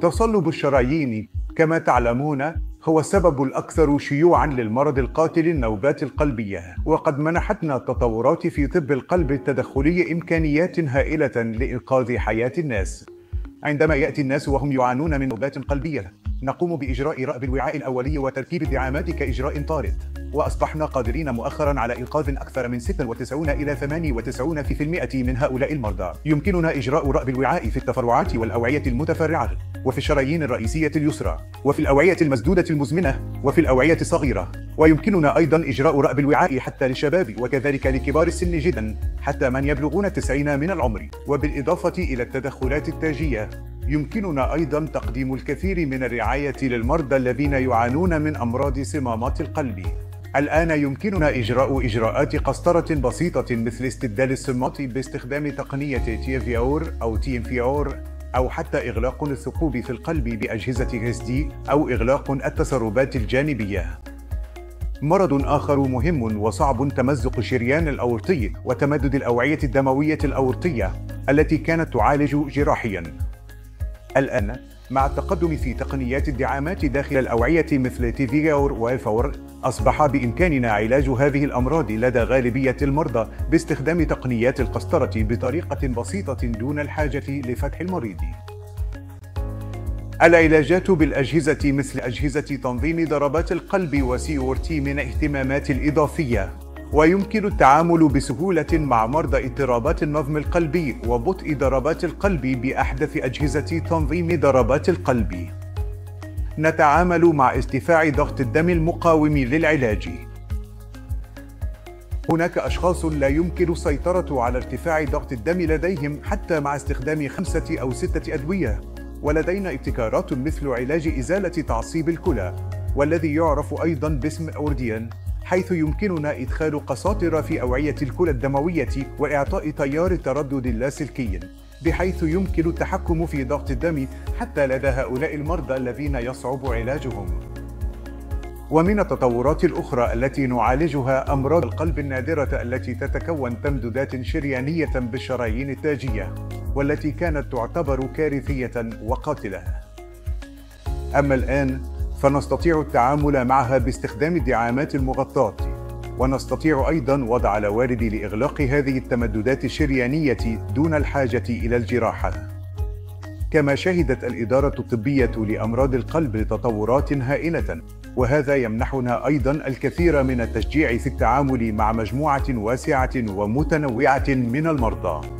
تصلب الشرايين كما تعلمون هو السبب الأكثر شيوعاً للمرض القاتل النوبات القلبية، وقد منحتنا التطورات في طب القلب التدخلي إمكانيات هائلة لإنقاذ حياة الناس. عندما يأتي الناس وهم يعانون من نوبات قلبية، نقوم بإجراء رأب الوعاء الأولي وتركيب الدعامات كإجراء طارئ، وأصبحنا قادرين مؤخراً على إنقاذ أكثر من 96 إلى 98% من هؤلاء المرضى. يمكننا إجراء رأب الوعاء في التفرعات والأوعية المتفرعة، وفي الشرايين الرئيسية اليسرى، وفي الأوعية المسدودة المزمنة، وفي الأوعية الصغيرة. ويمكننا أيضاً إجراء رأب الوعاء حتى للشباب وكذلك لكبار السن جداً حتى من يبلغون 90 من العمر. وبالإضافة إلى التدخلات التاجية، يمكننا أيضاً تقديم الكثير من الرعاية للمرضى الذين يعانون من أمراض صمامات القلب. الآن يمكننا إجراء إجراءات قسطرة بسيطة مثل استبدال الصمات باستخدام تقنية TMVR أو TMVR، أو حتى إغلاق الثقوب في القلب بأجهزة HD أو إغلاق التسربات الجانبية. مرض آخر مهم وصعب تمزق الشريان الأورطي وتمدد الأوعية الدموية الأورطية التي كانت تعالج جراحياً. الآن مع التقدم في تقنيات الدعامات داخل الأوعية مثل TMVR وFR، أصبح بإمكاننا علاج هذه الأمراض لدى غالبية المرضى باستخدام تقنيات القسطرة بطريقة بسيطة دون الحاجة لفتح المريض. العلاجات بالأجهزة مثل أجهزة تنظيم ضربات القلب وCRT من اهتمامات الإضافية، ويمكن التعامل بسهولة مع مرضى اضطرابات النظم القلبي وبطء ضربات القلب بأحدث أجهزة تنظيم ضربات القلب. نتعامل مع ارتفاع ضغط الدم المقاوم للعلاج. هناك أشخاص لا يمكن السيطرة على ارتفاع ضغط الدم لديهم حتى مع استخدام 5 أو 6 أدوية، ولدينا ابتكارات مثل علاج إزالة تعصيب الكلى، والذي يعرف أيضاً باسم أورديان، حيث يمكننا إدخال قساطر في أوعية الكلى الدموية وإعطاء تيار تردد لاسلكي، بحيث يمكن التحكم في ضغط الدم حتى لدى هؤلاء المرضى الذين يصعب علاجهم. ومن التطورات الأخرى التي نعالجها أمراض القلب النادرة التي تتكون تمددات شريانية بالشرايين التاجية، والتي كانت تعتبر كارثية وقاتلة. أما الآن فنستطيع التعامل معها باستخدام الدعامات المغطاة، ونستطيع أيضاً وضع الأوارد لإغلاق هذه التمددات الشريانية دون الحاجة إلى الجراحة. كما شهدت الإدارة الطبية لأمراض القلب تطورات هائلة، وهذا يمنحنا أيضاً الكثير من التشجيع في التعامل مع مجموعة واسعة ومتنوعة من المرضى.